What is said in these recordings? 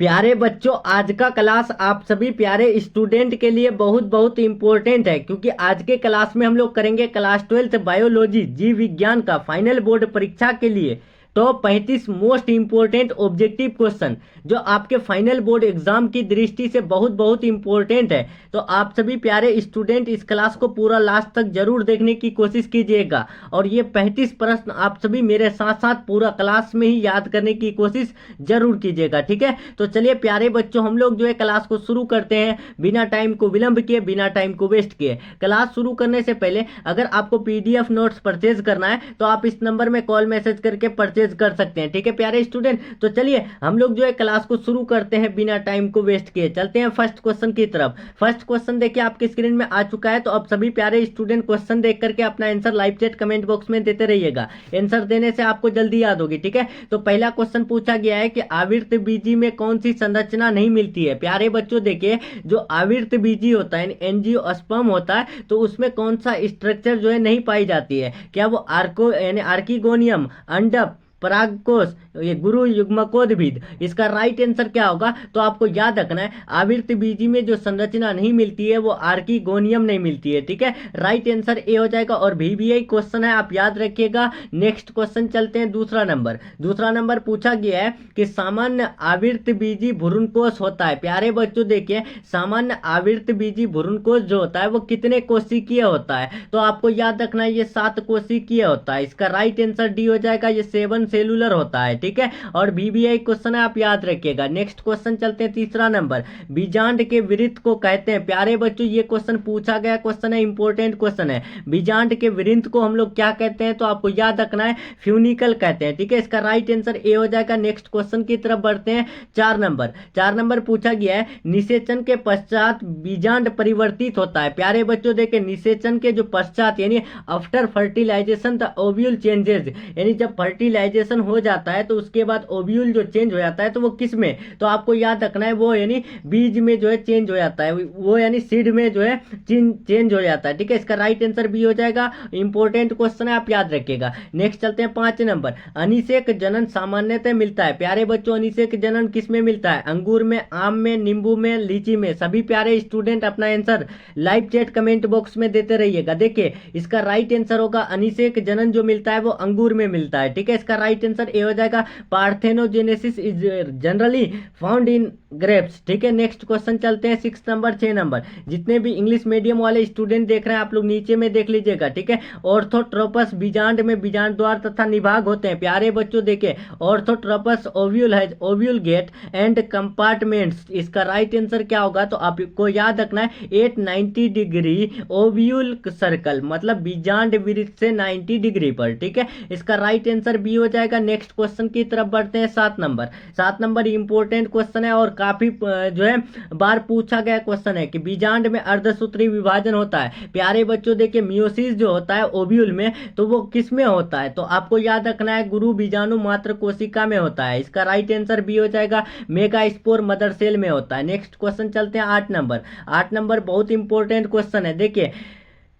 प्यारे बच्चों, आज का क्लास आप सभी प्यारे स्टूडेंट के लिए बहुत बहुत इम्पोर्टेंट है, क्योंकि आज के क्लास में हम लोग करेंगे क्लास 12 बायोलॉजी जीव विज्ञान का फाइनल बोर्ड परीक्षा के लिए top 35 most important objective question, जो आपके फाइनल बोर्ड एग्जाम की दृष्टि से बहुत बहुत इंपॉर्टेंट है। तो आप सभी प्यारे स्टूडेंट इस क्लास को पूरा लास्ट तक जरूर देखने की कोशिश कीजिएगा, और ये 35 प्रश्न आप सभी मेरे साथ साथ पूरा क्लास में ही याद करने की कोशिश जरूर कीजिएगा, ठीक है। तो चलिए प्यारे बच्चों, हम लोग जो है क्लास को शुरू करते हैं बिना टाइम को विलंब किए, बिना टाइम को वेस्ट किए। क्लास शुरू करने से पहले अगर आपको पीडीएफ नोट्स परचेज करना है तो आप इस नंबर में कॉल मैसेज करके परचेज कर सकते हैं, ठीक है प्यारे स्टूडेंट। तो चलिए हम लोग जो है क्लास को शुरू करते हैं बिना टाइम को वेस्ट किए। चलते हैं फर्स्ट क्वेश्चन की तरफ। फर्स्ट क्वेश्चन देखिए आपकी स्क्रीन में आ चुका है, तो अब सभी प्यारे स्टूडेंट क्वेश्चन देख करके अपना answer live chat comment box में देते रहिएगा। आंसर देने से आपको जल्दी याद होगी, ठीक है। तो पहला क्वेश्चन पूछा गया है कि आवर्त बीजी में कौन सी संरचना नहीं मिलती है। प्यारे बच्चों देखिए, जो आवर्त बीजी होता है एंजियोस्पर्म होता है, तो उसमें कौन सा स्ट्रक्चर जो है नहीं पाई जाती है। क्या वो आर्को यानी आर्किगोनियम, अंडप, परागकोश, ये गुरु युग्मकोद्भिद। इसका राइट आंसर क्या होगा, तो आपको याद रखना है आवर्त बीजी में जो संरचना नहीं मिलती है वो आर्किगोनियम नहीं मिलती है, ठीक है। राइट आंसर ए हो जाएगा, और VBI क्वेश्चन है, आप याद रखिएगा। नेक्स्ट क्वेश्चन चलते हैं दूसरा नंबर। दूसरा नंबर पूछा गया है कि सामान्य आवर्त बीजी भ्रूणकोश होता है। प्यारे बच्चों देखिए, सामान्य आवर्त बीजी भ्रूणकोश जो होता है वो कितने कोशिकीय होता है, तो आपको याद रखना है ये 7 कोशिकीय होता है। इसका राइट आंसर डी हो जाएगा, ये 7 सेलुलर होता है, ठीक है। और VBI क्वेश्चन है, आप याद रखिएगा। नेक्स्ट क्वेश्चन चलते हैं तीसरा नंबर। बीजांड के वृत्त को कहते हैं। प्यारे बच्चों ये क्वेश्चन पूछा गया क्वेश्चन है, इंपॉर्टेंट क्वेश्चन है। बीजांड के वृत्त को हम लोग क्या कहते हैं, तो आपको याद रखना है फ्यूनिकल कहते हैं, ठीक है। इसका राइट आंसर ए हो जाएगा। नेक्स्ट क्वेश्चन की तरफ बढ़ते हैं। 4 नंबर पूछा गया है, निषेचन के पश्चात बीजांड परिवर्तित होता है। प्यारे बच्चों देखिए, निषेचन के जो पश्चात यानी after fertilization the ovule changes, यानी जब फर्टिलाइजेशन हो जाता है तो उसके बाद ओव्यूल जो चेंज हो जाता है तो वो किस में, तो आपको याद रखना है वो यानी बीज में जो है चेंज हो जाता है, वो यानी सीड में जो है चेंज हो जाता है, ठीक है। इसका राइट आंसर बी हो जाएगा। इंपॉर्टेंट क्वेश्चन है, आप याद रखिएगा। नेक्स्ट चलते हैं 5 नंबर। अनिषेक जनन सामान्यतः मिलता है। प्यारे बच्चों अनिषेक जनन किस में मिलता है, अंगूर में, आम में, नींबू में, लीची में। सभी प्यारे स्टूडेंट अपना answer live chat comment box में देते रहिएगा। देखिए इसका राइट आंसर होगा अनिषेक जनन जो मिलता है वो अंगूर में मिलता है, ठीक है। इसका राइट आंसर ए हो जाएगा। Parthenogenesis is generally found in grapes, ठीक है। नेक्स्ट क्वेश्चन चलते हैं 6 नंबर। जितने भी इंग्लिश मीडियम वाले स्टूडेंट देख रहे हैं आप लोग नीचे में देख लीजिएगा, ठीक है। ऑर्थोट्रोपस बीजांड में बीजांड द्वार तथा निभाग होते हैं। प्यारे बच्चों देखिए, ऑर्थोट्रोपस ओव्यूल है, ओव्यूल गेट एंड कंपार्टमेंट्स। इसका राइट आंसर क्या होगा, तो आपको याद रखना है 890 डिग्री ओव्यूल सर्कल, मतलब बीजांड वृत्त से 90 डिग्री पर, ठीक है। इसका राइट आंसर बी हो जाएगा। नेक्स्ट क्वेश्चन की तरफ बढ़ते हैं। 7 नंबर इंपॉर्टेंट क्वेश्चन है और काफी जो है बार पूछा गया क्वेश्चन है कि बीजांड में अर्धसूत्री विभाजन होता है। प्यारे बच्चों देखिए, मियोसिस जो होता है ओव्यूल में, तो वो किस में होता है, तो आपको याद रखना है गुरु बीजाणु मात्र कोशिका में होता है। इसका राइट आंसर बी हो जाएगा। मेगास्पोर मदर सेल में होता है। नेक्स्ट क्वेश्चन चलते हैं 8 नंबर बहुत इंपॉर्टेंट क्वेश्चन है। देखिए,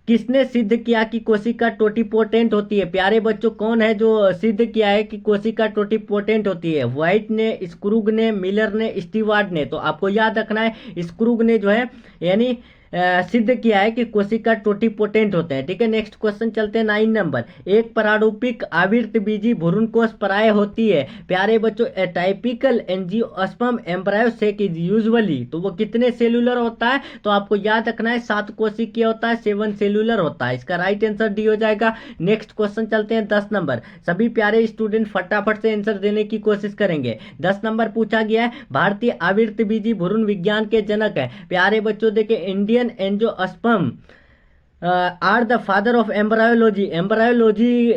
किसने सिद्ध किया कि कोशिका टोटिपोटेंट होती है। प्यारे बच्चों कौन है जो सिद्ध किया है कि कोशिका टोटिपोटेंट होती है, व्हाइट ने, स्क्रूग ने, मिलर ने, स्टीवार्ड ने। तो आपको याद रखना है स्क्रूग ने जो है यानी सिद्ध किया है कि कोशिका टोटिपोटेंट होते हैं, ठीक है। नेक्स्ट क्वेश्चन चलते हैं 9 नंबर। एक परारूपिक आवर्त बीजी भ्रूणकोश पराय होती है। प्यारे बच्चों typical angiosperm embryo sac is usually, तो वो कितने सेलुलर होता है, तो आपको याद रखना है 7 कोशिकीय होता है, 7 सेलुलर होता है। इसका राइट आंसर डी हो जाएगा। नेक्स्ट क्वेश्चन चलते हैं 10 नंबर। सभी प्यारे स्टूडेंट फटाफट से आंसर देने की कोशिश करेंगे। 10 नंबर पूछा गया है, भारतीय आवर्त बीजी भ्रूण विज्ञान के जनक है। प्यारे बच्चों देखिए, Indian angiosperm are the father of embryology. Embryology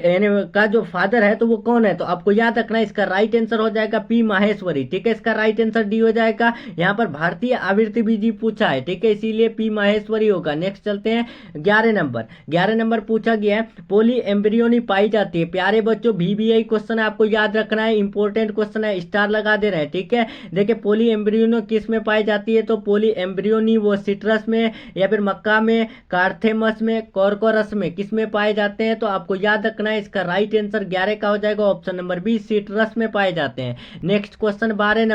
का जो फादर है तो वो कौन है, तो आपको याद रखना है इसका राइट आंसर हो जाएगा पी माहेश्वरी, ठीक है। इसका राइट आंसर डी हो जाएगा। यहाँ पर भारतीय आवर्त बीजी पूछा है, ठीक है, इसीलिए पी माहेश्वरी होगा। नेक्स्ट चलते हैं 11 नंबर पूछा गया है, पोली एम्ब्रियोनी पाई जाती है। प्यारे बच्चों VBI क्वेश्चन है, आपको याद रखना है, इंपॉर्टेंट क्वेश्चन है, स्टार लगा दे रहे हैं, ठीक है। देखिए पोली एम्ब्रियोनी किस में पाई जाती है, तो पोली एम्ब्रियोनी वो सिट्रस में या फिर मक्का में, कार्थेमस रस में, कॉर्कोरस में, किस में पाए जाते हैं? तो आपको याद रखना है इसका राइट आंसर 11 का हो जाएगा ऑप्शन नंबर बी, सिट्रस में पाए जाते हैं। नेक्स्ट क्वेश्चन 12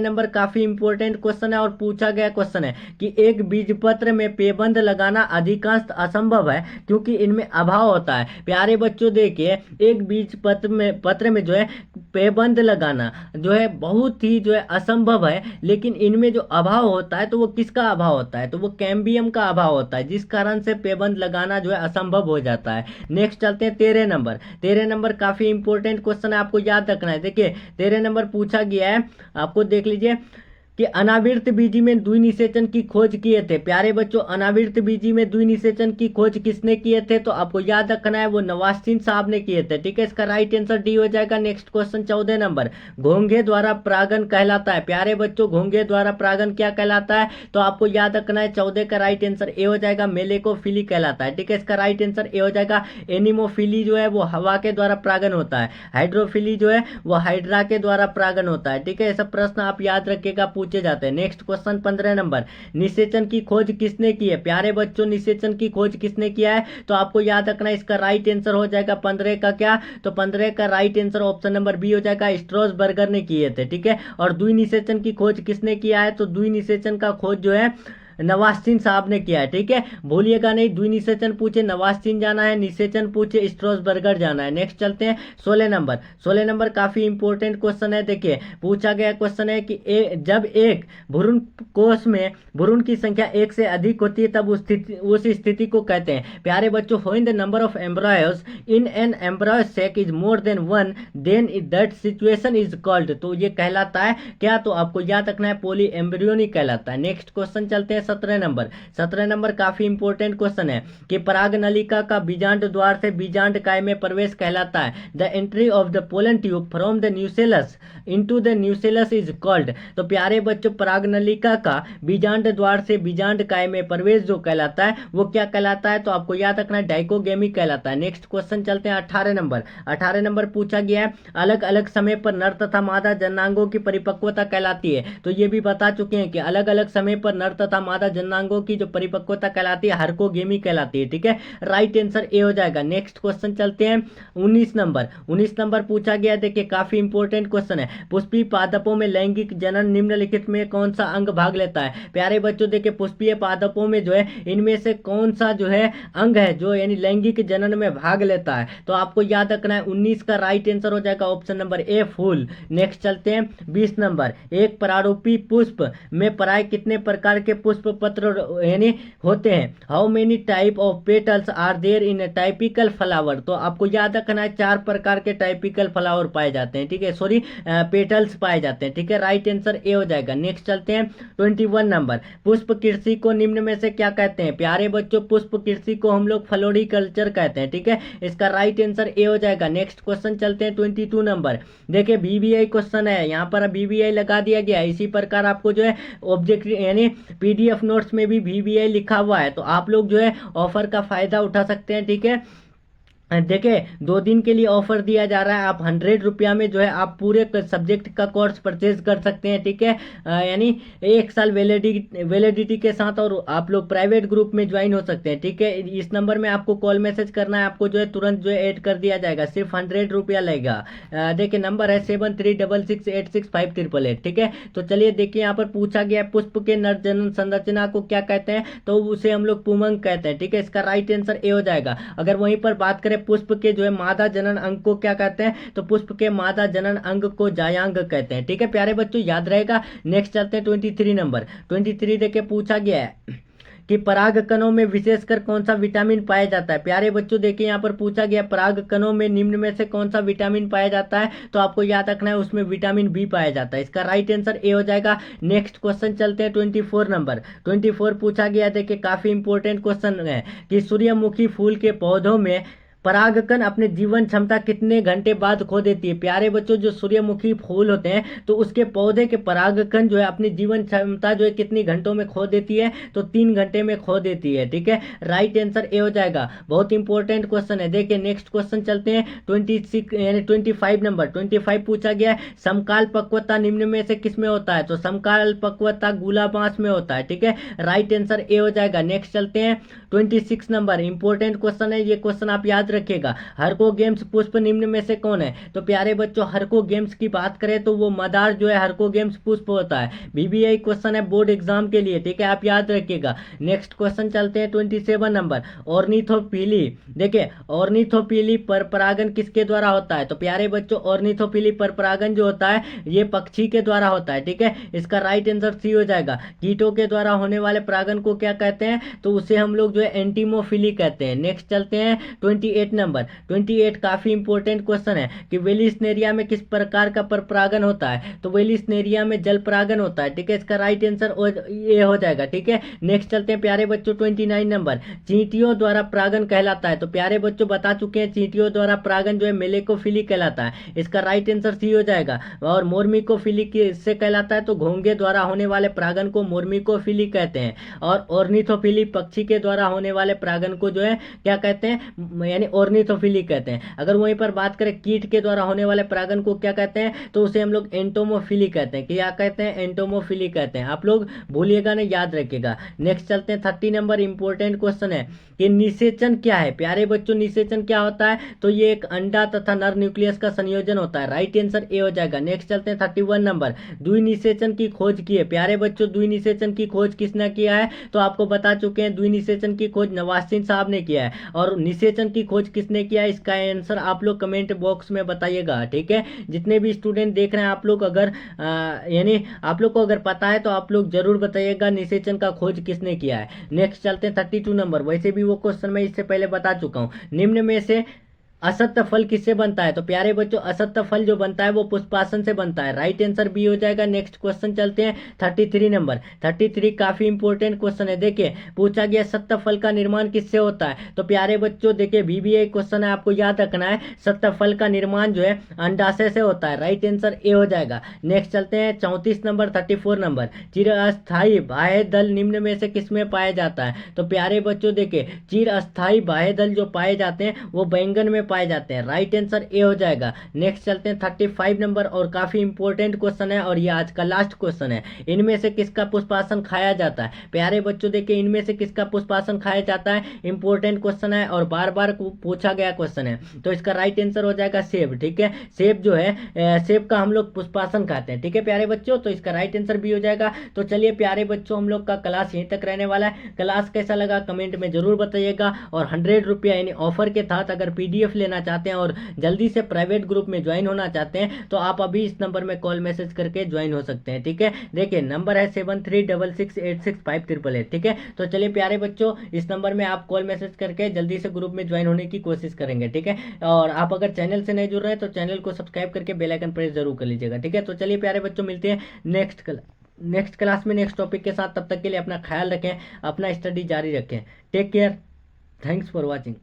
नंबर काफी इंपॉर्टेंट क्वेश्चन है और पूछा गया क्वेश्चन है कि एक बीजपत्र में पेबंद लगाना अधिकांश असंभव है क्योंकि इनमें अभाव होता है। प्यारे बच्चों देखिए, एक बीज पत्र में जो है पेबंद लगाना जो है बहुत ही जो है असंभव है, लेकिन इनमें जो अभाव होता है तो वो किसका अभाव होता है? तो वो कैम्बियम का अभाव होता है, जिस कारण से पेबंद लगाना जो है असंभव हो जाता है। नेक्स्ट चलते हैं 13 नंबर काफी इंपॉर्टेंट क्वेश्चन है, आपको याद रखना है। देखिए 13 नंबर पूछा गया है, आपको देख लीजिए कि अनावृत बीजी में द्विनिषेचन की खोज किए थे। प्यारे बच्चों, अनावृत बीजी में द्विनिषेचन की खोज किसने किए थे? तो आपको याद रखना है वो नवाज़ुद्दीन साहब ने किए थे। ठीक है, इसका राइट आंसर डी हो जाएगा। नेक्स्ट क्वेश्चन 14 नंबर, घोंघे द्वारा परागन कहलाता है। प्यारे बच्चों, घोंघे द्वारा परागन क्या कहलाता है? तो आपको याद रखना है 14 का राइट आंसर ए हो जाएगा, मेलेकोफिली कहलाता है। ठीक है, इसका राइट आंसर ए हो जाएगा। एनिमोफिली जो है वो हवा के द्वारा परागन होता है, हाइड्रोफिली जो है वो हाइड्रा के द्वारा परागन होता है। ठीक है, ऐसा प्रश्न आप याद रखिएगा, जाते हैं। नेक्स्ट क्वेश्चन 15 नंबर, निषेचन की खोज किसने की है? प्यारे बच्चों, निषेचन की खोज किसने किया है? तो आपको याद रखना है इसका राइट आंसर हो जाएगा 15 का क्या? तो 15 का right answer option number b हो जाएगा, स्ट्रॉसबर्गर ने किए थे। ठीक है, और द्विनिषेचन की खोज किसने किया है? तो द्विनिषेचन का खोज जो है नवाज़ुद्दीन साहब ने किया है। ठीक है, भूलिएगा नहीं, द्विनिषेचन पूछे नवाज़ुद्दीन जाना है, निषेचन पूछे स्ट्रॉसबर्गर जाना है। नेक्स्ट चलते हैं 16 नंबर काफी इंपॉर्टेंट क्वेश्चन है। देखिए पूछा गया क्वेश्चन है कि जब एक भ्रूण कोष में भ्रूण की संख्या 1 से अधिक होती है तब उस स्थिति को कहते हैं। प्यारे बच्चों, when the number of embryos in an embryo sac is more than 1 then that situation is called, तो ये कहलाता है क्या? तो आपको याद रखना है पॉली एम्ब्रियोनिक कहलाता है। नेक्स्ट क्वेश्चन चलते हैं 17 नंबर काफी इंपॉर्टेंट क्वेश्चन है कि पराग नलिका का बीजांड द्वार से बीजांड काय में प्रवेश कहलाता है। The entry of the pollen tube from the nucellus into the nucellus is called. तो प्यारे बच्चों, पराग नलिका का बीजांड द्वार से बीजांड काय में प्रवेश जो कहलाता है वो क्या कहलाता है? तो आपको याद रखना है डाइकोगेमी कहलाता है। नेक्स्ट क्वेश्चन चलते हैं 18 नंबर पूछा गया है, अलग अलग समय पर नर तथा मादा जननांगों की परिपक्वता कहलाती है। तो ये भी बता चुके हैं कि अलग अलग समय पर नर तथा मादा जननांगों की जो परिपक्वता कहलाती है हर्कोगेमी कहलाती है। ठीक है, राइट आंसर ए हो जाएगा। नेक्स्ट क्वेश्चन चलते हैं 19 नंबर पूछा गया, देखिए काफी इंपॉर्टेंट क्वेश्चन है, पुष्पीय पादपों में लैंगिक जनन निम्नलिखित में कौन सा अंग भाग लेता है? प्यारे बच्चों देखिए, पुष्पीय पादपों में जो है इनमें से कौन सा जो है अंग है जो यानी लैंगिक जनन में भाग लेता है? तो आपको याद रखना है 19 का राइट आंसर हो जाएगा ऑप्शन नंबर ए, फूल। नेक्स्ट चलते हैं 20 नंबर, एक परारूपी पुष्प में प्राय कितने प्रकार के पुष्प पत्र यानी होते हैं? How many type of petals are there in typical flower? तो आपको याद रखना है 4 प्रकार के टाइपिकल फ्लावर पाए जाते हैं। ठीक है, सॉरी पेटल्स पाए जाते हैं। ठीक है, राइट आंसर ए हो जाएगा। नेक्स्ट चलते हैं 21 नंबर, पुष्प कृषि को निम्न में से क्या कहते हैं? प्यारे बच्चों, पुष्प कृषि को हम लोग फ्लोरिकल्चर कहते हैं। ठीक है, इसका राइट आंसर ए हो जाएगा। नेक्स्ट क्वेश्चन चलते हैं 22 नंबर, देखिए बीबीआई क्वेश्चन है, यहाँ पर बीबीआई लगा दिया गया है। इसी प्रकार आपको जो है ऑब्जेक्ट यानी पीडीएफ नोट्स में भी बीबीआई लिखा हुआ है, तो आप लोग जो है ऑफर का फायदा उठा सकते हैं। ठीक है, देखिए 2 दिन के लिए ऑफर दिया जा रहा है, आप 100 रुपया में जो है आप पूरे सब्जेक्ट का कोर्स परचेज कर सकते हैं। ठीक है, यानी 1 साल वैलिडिटी के साथ, और आप लोग प्राइवेट ग्रुप में ज्वाइन हो सकते हैं। ठीक है, इस नंबर में आपको कॉल मैसेज करना है, आपको जो है तुरंत जो है ऐड कर दिया जाएगा, सिर्फ 100 रुपया लगेगा। देखिए नंबर है 7366865888। ठीक है, तो चलिए देखिए यहाँ पर पूछा गया पुष्प के नर जनन संरचना को क्या कहते हैं? तो उसे हम लोग पुमंग कहते हैं। ठीक है, इसका राइट आंसर ए हो जाएगा। अगर वहीं पर बात करें पुष्प के जो है मादा जनन अंग को क्या कहते हैं? तो पुष्प के मादा जनन अंग को जायांग कहते हैं। ठीक है प्यारे बच्चों, याद रहेगा। नेक्स्ट चलते हैं 23 नंबर, 23 देके पूछा गया है कि पराग कणों में विशेषकर कौन सा विटामिन पाया जाता है? प्यारे बच्चों देखिए यहाँ पर पूछा गया पराग कणों में निम्न में से कौन सा विटामिन पाया जाता है? तो आपको याद रखना है उसमें विटामिन बी पाया जाता है। इसका राइट आंसर ए हो जाएगा। नेक्स्ट क्वेश्चन चलते हैं 24 नंबर, 24 पूछा गया, देखिए काफी इंपॉर्टेंट क्वेश्चन है कि सूर्यमुखी फूल के पौधों में परागकण अपने जीवन क्षमता कितने घंटे बाद खो देती है? प्यारे बच्चों, जो सूर्यमुखी फूल होते हैं तो उसके पौधे के परागकण जो है अपनी जीवन क्षमता जो है कितनी घंटों में खो देती है? तो 3 घंटे में खो देती है। ठीक है, राइट आंसर ए हो जाएगा। बहुत इंपॉर्टेंट क्वेश्चन है। देखिए नेक्स्ट क्वेश्चन चलते हैं। 26 यानी 25 नंबर 25 पूछा गया है, समकाल पक्वता निम्न में से किस में होता है? तो समकाल पक्वता गुला बांस में होता है। ठीक है, राइट आंसर ए हो जाएगा। नेक्स्ट चलते हैं 26 नंबर, इंपॉर्टेंट क्वेश्चन है, ये क्वेश्चन आप याद रखिएगा। हरको गेम्स पुष्प निम्न में से कौन है? तो प्यारे बच्चों, हरको गेम्स की बात करें तो वो मदार जो है हरको गेम्स पुष्प होता है। बीबीआई क्वेश्चन है बोर्ड एग्जाम के लिए। ठीक है, आप याद रखिएगा। नेक्स्ट क्वेश्चन चलते हैं 27 नंबर, ऑर्निथोपीली। देखिए ऑर्निथोपीली पर परागन किसके द्वारा होता है? तो प्यारे बच्चों, ऑर्निथोपीली पर परागन जो होता है ये पक्षी के द्वारा होता है। ठीक है, इसका राइट आंसर सी हो जाएगा। कीटों के द्वारा होने वाले परागन को क्या कहते हैं? तो उसे हम लोग जो है एंटीमोफिली कहते हैं। नेक्स्ट चलते हैं 28 नंबर। 28 काफी इंपॉर्टेंट क्वेश्चन है कि वेलिस्नेरिया में किस प्रकार का पर परागन होता है? तो वेलिस्नेरिया में जल परागन होता है। ठीक है, इसका राइट आंसर ये हो जाएगा। ठीक है, नेक्स्ट चलते हैं प्यारे बच्चों 29 नंबर, चींटियों द्वारा परागन कहलाता है। तो प्यारे बच्चों बता चुके हैं चींटियों द्वारा परागन जो है मेलेकोफिली कहलाता है। इसका राइट आंसर सी हो जाएगा। और मोर्मिकोफिली किससे कहलाता है? तो घोंघे द्वारा होने वाले परागन को मोर्मिकोफिली कहते हैं। और ऑर्निथोफिली पक्षी के द्वारा होने वाले परागन को जो है क्या कहते हैं? यानी ऑर्निथोफिली कहते हैं। अगर वहीं पर बात करें कीट के द्वारा होने वाले परागन को क्या कहते हैं? तो उसे हम लोग एंटोमोफिली कहते हैं। क्या कहते हैं? एंटोमोफिली कहते हैं। आप लोग भूलिएगा नहीं, याद रखिएगा। नेक्स्ट चलते हैं 30 नंबर, इंपॉर्टेंट क्वेश्चन है कि निषेचन क्या है? प्यारे बच्चों, निषेचन क्या होता है? तो ये एक अंडा तथा नर न्यूक्लियस का संयोजन होता है। राइट आंसर ए हो जाएगा। नेक्स्ट चलते हैं 31 नंबर, द्विनिषेचन की खोज की है। प्यारे बच्चों, द्विनिषेचन की खोज किसने किया है? तो आपको बता चुके हैं द्विनिषेचन की खोज नवाज़ुद्दीन साहब ने किया है। और निषेचन की खोज किसने किया है? इसका आंसर आप लोग कमेंट बॉक्स में बताइएगा। ठीक है, जितने भी स्टूडेंट देख रहे हैं आप लोग अगर यानी आप लोग को अगर पता है तो आप लोग जरूर बताइएगा निषेचन का खोज किसने किया है। नेक्स्ट चलते हैं 32 नंबर, वैसे भी वो क्वेश्चन मैं इससे पहले बता चुका हूँ। निम्न में से असत्य फल किससे बनता है? तो प्यारे बच्चों, असत्य फल जो बनता है वो पुष्पासन से बनता है। राइट आंसर बी हो जाएगा। नेक्स्ट क्वेश्चन चलते हैं 33 नंबर। 33 काफी इंपॉर्टेंट क्वेश्चन है। देखिए पूछा गया सत्य फल का निर्माण किससे होता है? तो प्यारे बच्चों देखिए बीबीए क्वेश्चन है, आपको याद रखना है सत्य फल का निर्माण जो है अंडाशय से होता है। राइट आंसर ए हो जाएगा। नेक्स्ट चलते हैं 34 नंबर 34 नंबर, चिरस्थायी बाह्य दल निम्न में से किस में पाया जाता है? तो प्यारे बच्चों देखिए चिरस्थायी बाह्य दल जो पाए जाते हैं वो बैंगन में पाए जाते हैं। राइट आंसर ए हो जाएगा। नेक्स्ट चलते हैं 35 नंबर, और काफी इंपॉर्टेंट क्वेश्चन है और ये आज का लास्ट क्वेश्चन है। इनमें से किसका पुष्पासन खाया जाता है? प्यारे बच्चों देखिए इनमें से किसका पुष्पासन खाया जाता है? इंपॉर्टेंट क्वेश्चन है और बार बार पूछा गया क्वेश्चन है। तो इसका राइट आंसर हो जाएगा सेब। ठीक है, सेब जो है सेब का हम लोग पुष्पासन खाते हैं। ठीक है प्यारे बच्चों, तो इसका राइट आंसर भी हो जाएगा। तो चलिए प्यारे बच्चों, हम लोग का क्लास यहीं तक रहने वाला है। क्लास कैसा लगा कमेंट में जरूर बताइएगा। और 100 रुपया यानी ऑफर के तहत अगर पीडीएफ लेना चाहते हैं और जल्दी से प्राइवेट ग्रुप में ज्वाइन होना चाहते हैं तो आप अभी इस नंबर में कॉल मैसेज करके ज्वाइन हो सकते हैं। ठीक है, देखिए नंबर है 7366865888। ठीक है, तो चलिए प्यारे बच्चों, इस नंबर में आप कॉल मैसेज करके जल्दी से ग्रुप में ज्वाइन होने की कोशिश करेंगे। ठीक है, और आप अगर चैनल से नहीं जुड़ रहे हैं तो चैनल को सब्सक्राइब करके बेल आइकन प्रेस जरूर कर लीजिएगा। ठीक है, तो चलिए प्यारे बच्चों, मिलते हैं नेक्स्ट क्लास में नेक्स्ट टॉपिक के साथ। तब तक के लिए अपना ख्याल रखें, अपना स्टडी जारी रखें। Take care, thanks for watching.